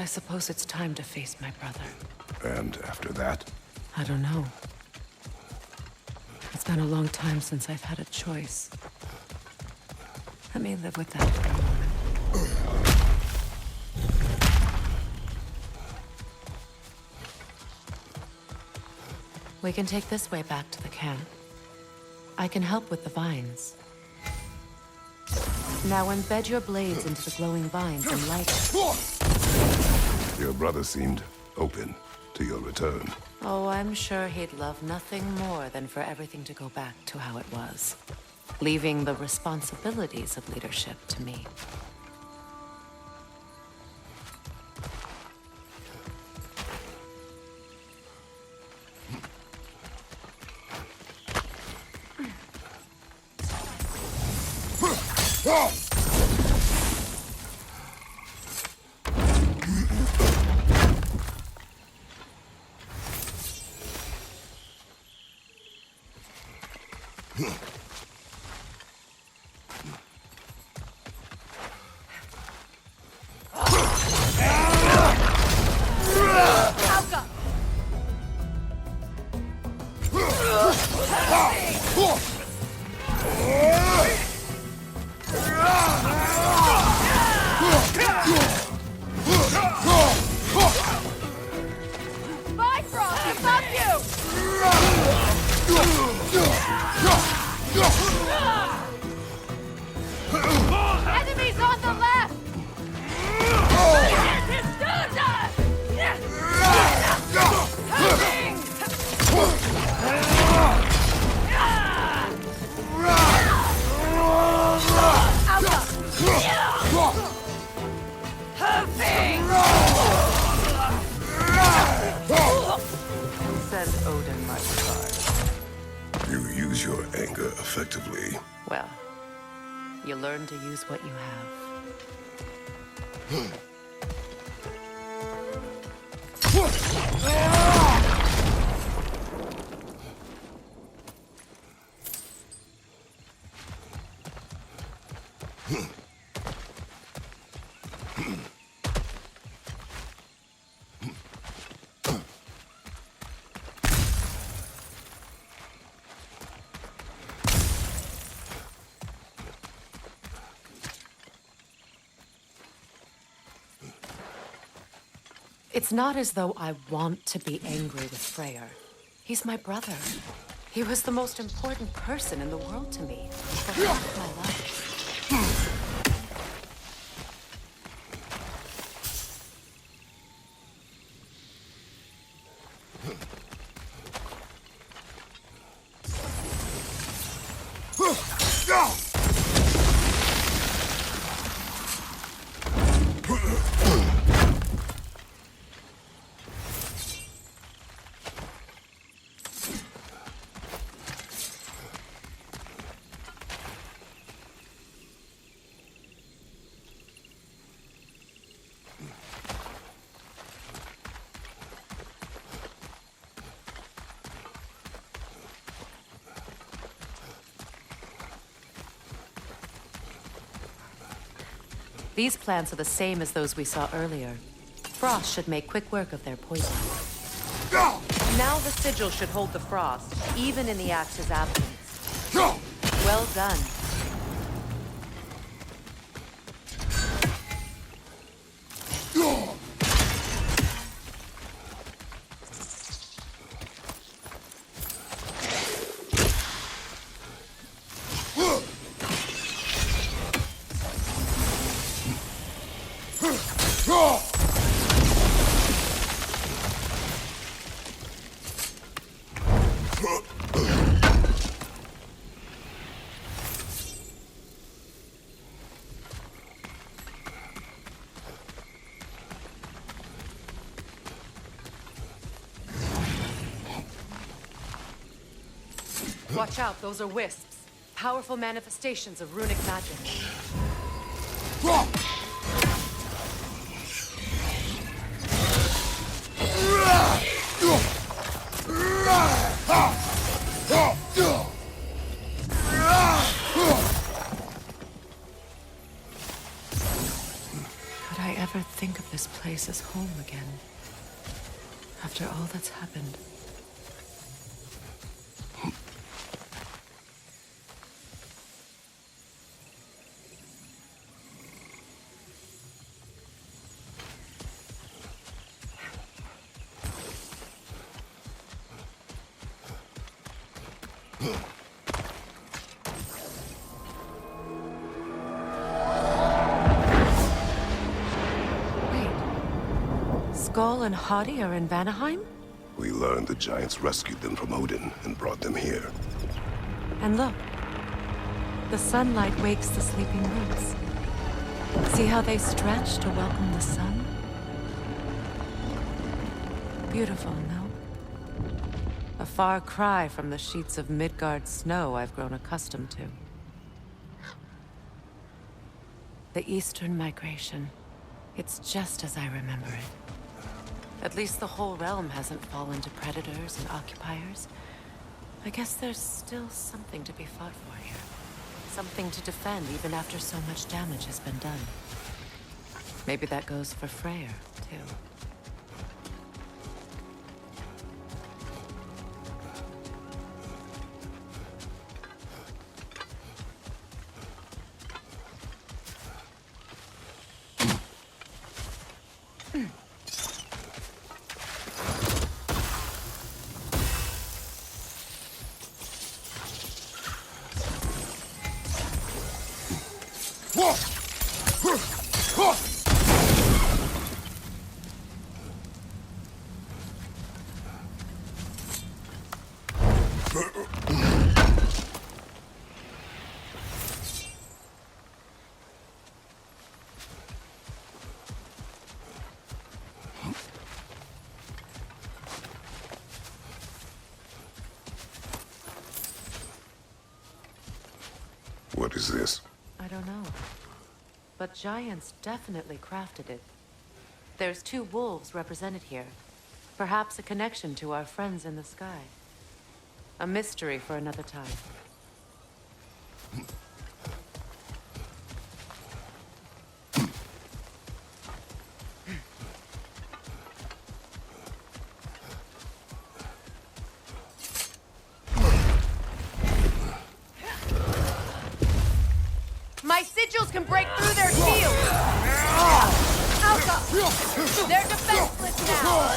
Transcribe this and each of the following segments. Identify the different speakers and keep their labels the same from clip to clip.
Speaker 1: I suppose it's time to face my brother.
Speaker 2: And after that?
Speaker 1: I don't know. It's been a long time since I've had a choice. Let me live with that for a moment. We can take this way back to the camp. I can help with the vines. Now embed your blades into the glowing vines and light it.
Speaker 2: Your brother seemed open to your return.
Speaker 1: Oh, I'm sure he'd love nothing more than for everything to go back to how it was, leaving the responsibilities of leadership to me.
Speaker 3: Enemies on the left!
Speaker 1: Said Odin my regard.
Speaker 2: You use your anger effectively.
Speaker 1: Well, you learn to use what you have. It's not as though I want to be angry with Freyr. He's my brother. He was the most important person in the world to me for half my life. These plants are the same as those we saw earlier. Frost should make quick work of their poison. Now the sigil should hold the frost, even in the axe's absence. Well done. Watch out, those are wisps. Powerful manifestations of runic magic. Could I ever ever think of this place as home again. After all that's happened. Skull and Hadi are in Vanaheim?
Speaker 2: We learned the giants rescued them from Odin and brought them here.
Speaker 1: And look. The sunlight wakes the sleeping roots. See how they stretch to welcome the sun? Beautiful, no? A far cry from the sheets of Midgard snow I've grown accustomed to. The Eastern migration. It's just as I remember it. At least the whole realm hasn't fallen to predators and occupiers. I guess there's still something to be fought for here. Something to defend even after so much damage has been done. Maybe that goes for Freyr, too.
Speaker 2: What is this?
Speaker 1: I don't know. But giants definitely crafted it. There's 2 wolves represented here. Perhaps a connection to our friends in the sky. A mystery for another time. My sigils can break through their shields! Alka! They're defenseless now!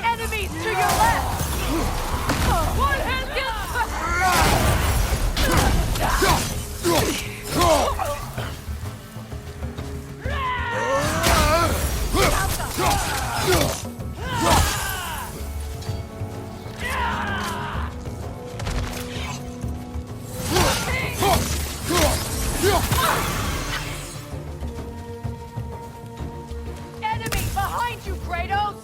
Speaker 1: Enemies to your left! One hand Enemy behind you, Kratos!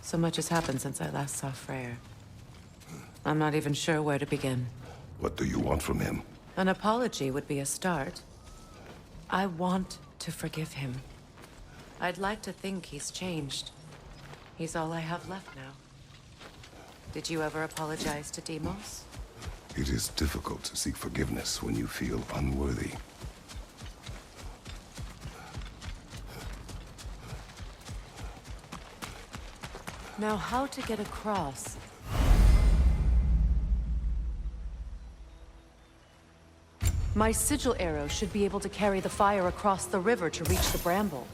Speaker 1: So much has happened since I last saw Freyr. I'm not even sure where to begin.
Speaker 2: What do you want from him?
Speaker 1: An apology would be a start. I want to forgive him. I'd like to think he's changed. He's all I have left now. Did you ever apologize to Deimos?
Speaker 2: It is difficult to seek forgiveness when you feel unworthy.
Speaker 1: Now, how to get across? My sigil arrow should be able to carry the fire across the river to reach the bramble.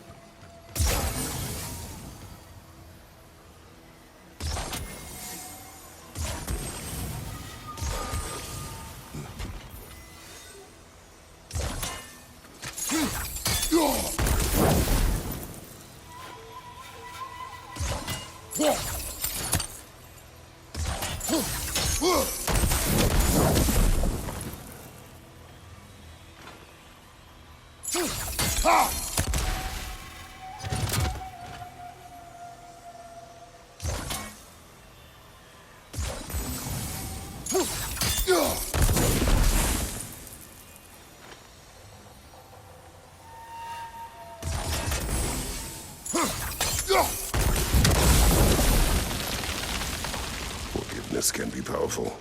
Speaker 2: Forgiveness can be powerful,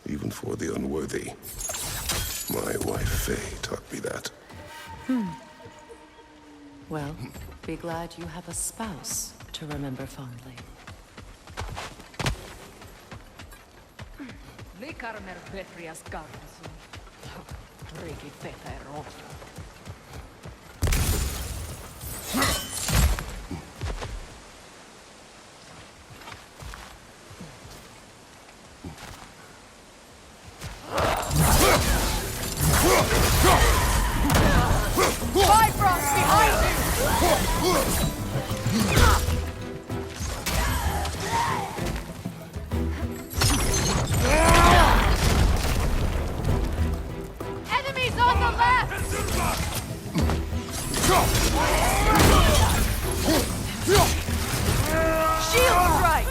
Speaker 2: even for the unworthy. My wife Faye taught me that.
Speaker 1: Well, be glad you have a spouse to remember fondly.
Speaker 3: Likarmer Petrias Gardasun. Riki Fetero.
Speaker 4: Bifrost behind you! Enemies on the left! Shield right!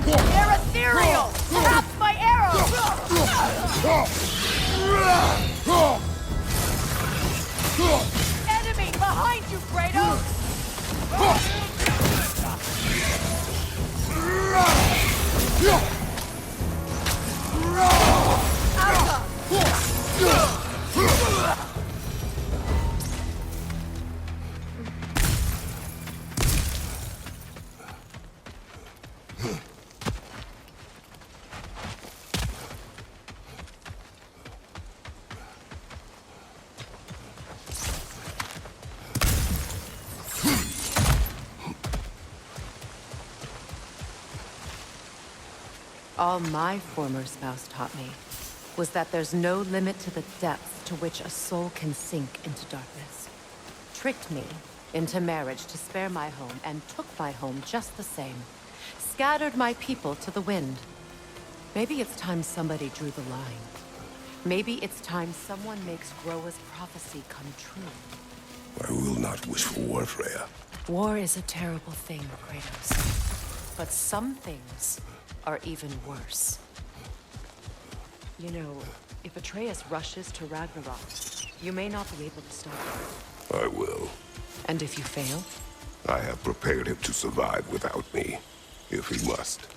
Speaker 4: They're ethereal! Tap my arrow! Enemy behind you, Kratos!
Speaker 1: All my former spouse taught me was that there's no limit to the depth to which a soul can sink into darkness. Tricked me into marriage to spare my home and took my home just the same. Scattered my people to the wind. Maybe it's time somebody drew the line. Maybe it's time someone makes Groa's prophecy come true.
Speaker 2: I will not wish for war, Freyr.
Speaker 1: War is a terrible thing, Kratos. But some things are even worse. You know, if Atreus rushes to Ragnarok, you may not be able to stop him.
Speaker 2: I will.
Speaker 1: And if you fail?
Speaker 2: I have prepared him to survive without me, if he must.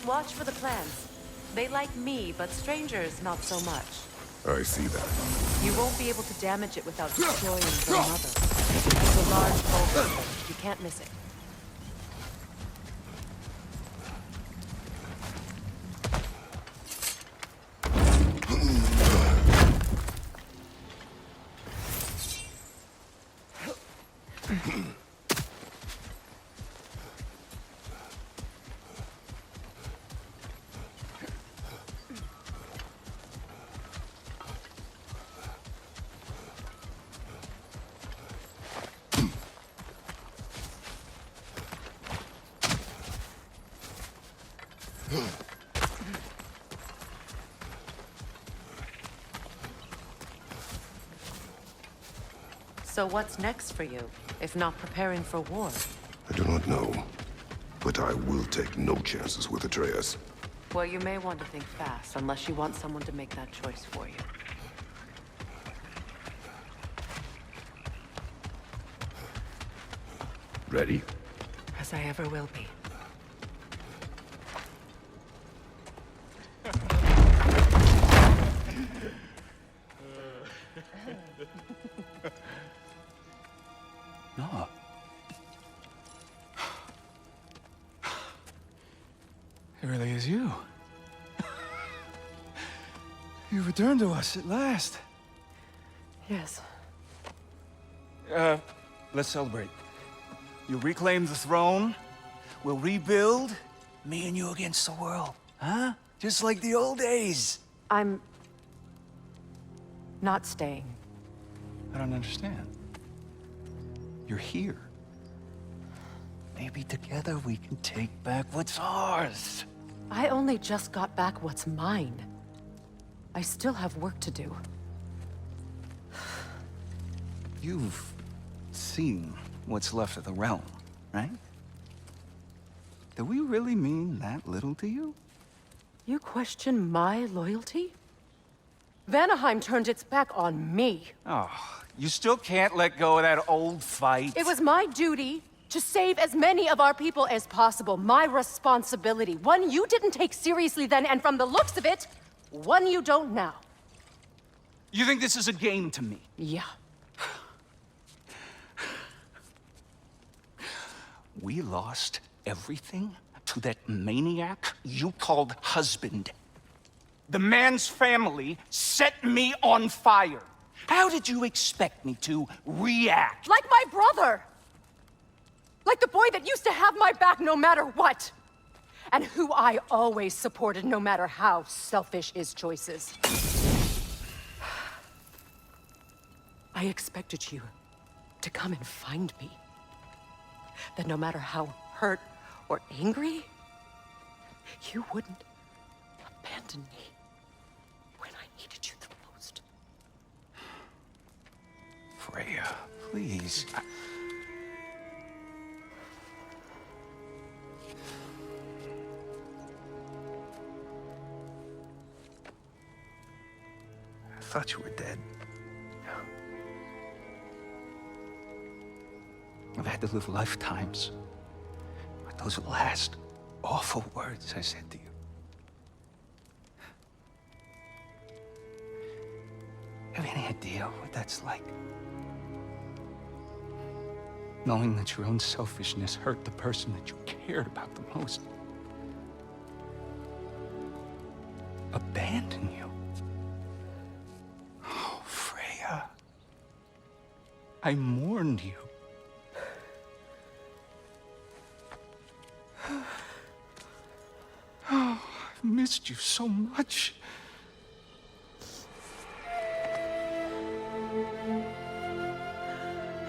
Speaker 1: Watch for the plants. They like me, but strangers not so much.
Speaker 2: I see that.
Speaker 1: You won't be able to damage it without destroying their mother. It's a large bulb. You can't miss it. So what's next for you, if not preparing for war?
Speaker 2: I do not know, but I will take no chances with Atreus.
Speaker 1: Well, you may want to think fast, unless you want someone to make that choice for you.
Speaker 2: Ready?
Speaker 1: As I ever will be.
Speaker 5: No. It really is you. You returned to us at last.
Speaker 1: Yes.
Speaker 5: Let's celebrate. You reclaim the throne. We'll rebuild. Me and you against the world. Huh? Just like the old days.
Speaker 1: I'm... not staying.
Speaker 5: I don't understand. You're here. Maybe together we can take back what's ours.
Speaker 1: I only just got back what's mine. I still have work to do.
Speaker 5: You've seen what's left of the realm, right? Do we really mean that little to you?
Speaker 1: You question my loyalty? Vanaheim turned its back on me.
Speaker 5: Oh, you still can't let go of that old fight.
Speaker 1: It was my duty to save as many of our people as possible. My responsibility. One you didn't take seriously then, and from the looks of it, one you don't now.
Speaker 5: You think this is a game to me?
Speaker 1: Yeah.
Speaker 5: We lost everything to that maniac you called husband. The man's family set me on fire. How did you expect me to react?
Speaker 1: Like my brother! Like the boy that used to have my back no matter what! And who I always supported no matter how selfish his choices. I expected you to come and find me. That no matter how hurt or angry, you wouldn't abandon me when I needed you the most.
Speaker 5: Freya, please. I thought you were dead. I've had to live lifetimes. But those last awful words I said to you. Have any idea what that's like? Knowing that your own selfishness hurt the person that you cared about the most. Abandon you. Oh, Freya. I mourned you. Oh, I've missed you so much.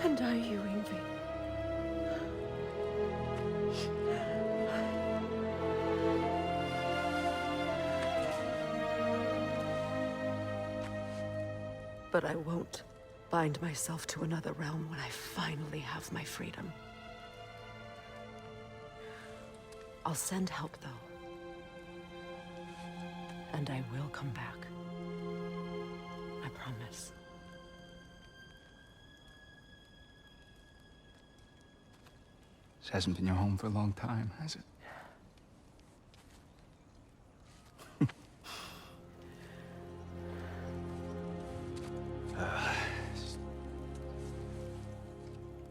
Speaker 1: And I you, Yngvi. But I won't bind myself to another realm when I finally have my freedom. I'll send help, though. And I will come back. I promise.
Speaker 5: This hasn't been your home for a long time, has it?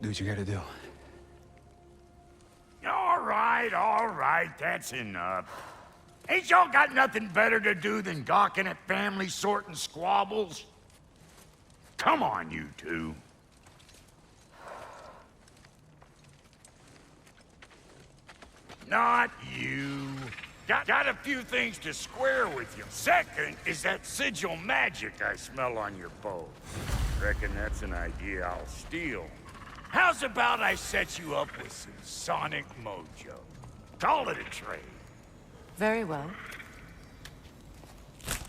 Speaker 5: Do what you gotta do.
Speaker 6: All right, that's enough. Ain't y'all got nothing better to do than gawking at family sorting squabbles? Come on, you two. Not you. Got a few things to square with you. Second is that sigil magic I smell on your bow. Reckon that's an idea I'll steal. How's about I set you up with some sonic mojo? Call it a trade.
Speaker 1: Very well.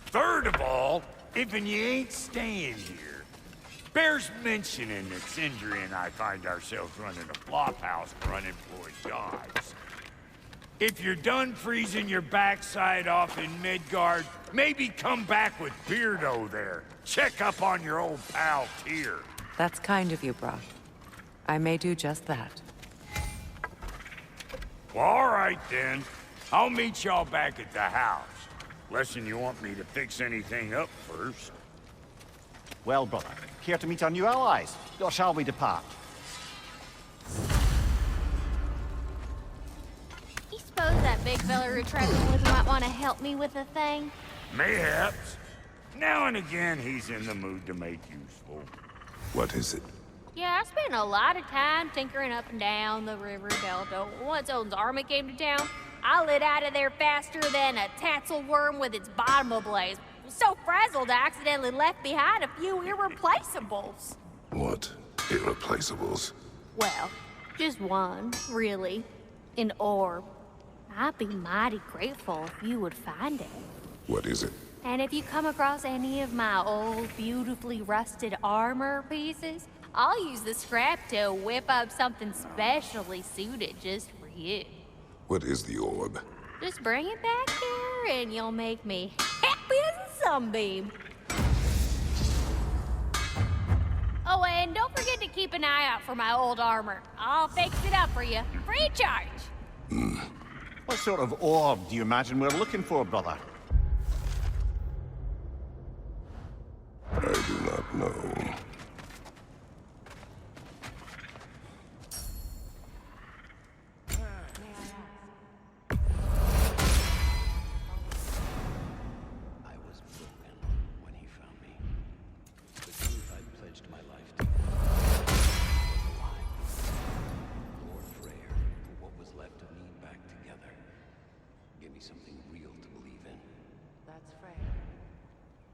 Speaker 6: Third of all, if you ain't staying here, bears mentioning that Sindri and I find ourselves running a flophouse for unemployed jobs. If you're done freezing your backside off in Midgard, maybe come back with Beardo there. Check up on your old pal Tyr.
Speaker 1: That's kind of you, Brock. I may do just that.
Speaker 6: Well, all right then. I'll meet y'all back at the house. Lesson you want me to fix anything up first.
Speaker 7: Well, brother, care to meet our new allies? Or shall we depart?
Speaker 8: You suppose that big fella you're traveling with might want to help me with a thing?
Speaker 6: Mayhaps. Now and again, he's in the mood to make useful.
Speaker 2: What is it?
Speaker 8: Yeah, I spent a lot of time tinkering up and down the river delta. Once Odin's army came to town, I lit out of there faster than a tassel worm with its bottom ablaze. So frazzled, I accidentally left behind a few irreplaceables.
Speaker 2: What? Irreplaceables?
Speaker 8: Well, just one, really. An orb. I'd be mighty grateful if you would find it.
Speaker 2: What is it?
Speaker 8: And if you come across any of my old, beautifully rusted armor pieces, I'll use the scrap to whip up something specially suited just for you.
Speaker 2: What is the orb?
Speaker 8: Just bring it back here and you'll make me happy as a sunbeam. Oh, and don't forget to keep an eye out for my old armor. I'll fix it up for you, free of charge.
Speaker 7: What sort of orb do you imagine we're looking for, brother?
Speaker 2: I do not know.
Speaker 9: I was broken when he found me. The truth I'd pledged my life to was a lie. Lord Freyr put what was left of me back together. Give me something real to believe in.
Speaker 1: That's Freyr,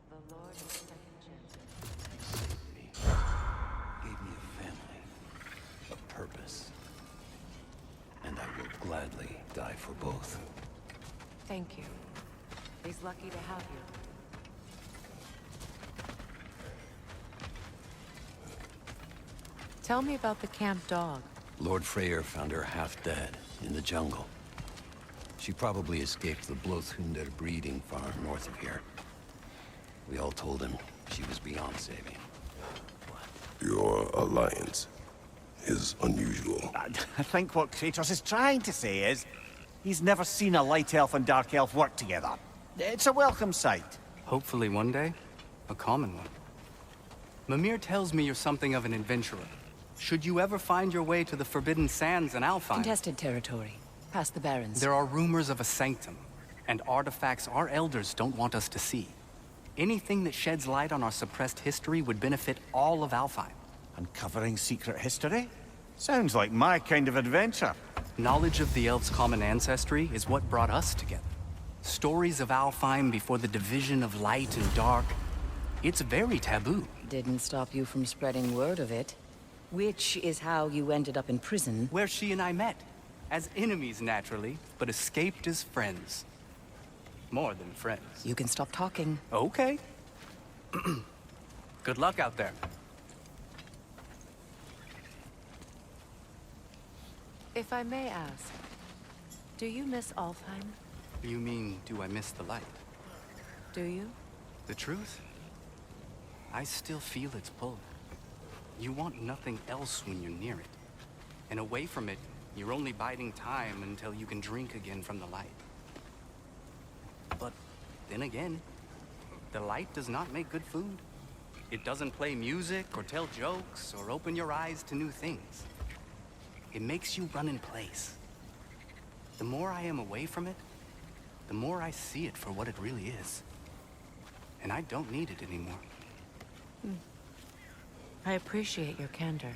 Speaker 1: the Lord of Second Chances.
Speaker 9: Saved me. Gave me a family. A purpose. And I will gladly die for both.
Speaker 1: Thank you. He's lucky to have you. Tell me about the camp dog.
Speaker 9: Lord Freyr found her half dead in the jungle. She probably escaped the Blothunder breeding farm north of here. We all told him she was beyond saving.
Speaker 2: Your alliance is unusual.
Speaker 7: I think what Kratos is trying to say is, he's never seen a light elf and dark elf work together. It's a welcome sight.
Speaker 10: Hopefully one day, a common one. Mimir tells me you're something of an adventurer. Should you ever find your way to the Forbidden Sands in Alfheim,
Speaker 1: Contested territory. Past the Barrens.
Speaker 10: there are rumors of a sanctum, and artifacts our elders don't want us to see. Anything that sheds light on our suppressed history would benefit all of Alfheim.
Speaker 7: Uncovering secret history? Sounds like my kind of adventure.
Speaker 10: Knowledge of the elves' common ancestry is what brought us together. Stories of Alfheim before the division of light and dark. It's very taboo.
Speaker 11: Didn't stop you from spreading word of it. Which is how you ended up in prison.
Speaker 10: Where she and I met. As enemies, naturally, but escaped as friends. More than friends.
Speaker 11: You can stop talking.
Speaker 10: Okay. Good luck out there.
Speaker 1: If I may ask, do you miss Alfheim?
Speaker 10: You mean, do I miss the light?
Speaker 1: Do you?
Speaker 10: The truth? I still feel its pull. You want nothing else when you're near it. And away from it, you're only biding time until you can drink again from the light. But then again, the light does not make good food. It doesn't play music or tell jokes or open your eyes to new things. It makes you run in place. The more I am away from it, the more I see it for what it really is. And I don't need it anymore.
Speaker 1: I appreciate your candor.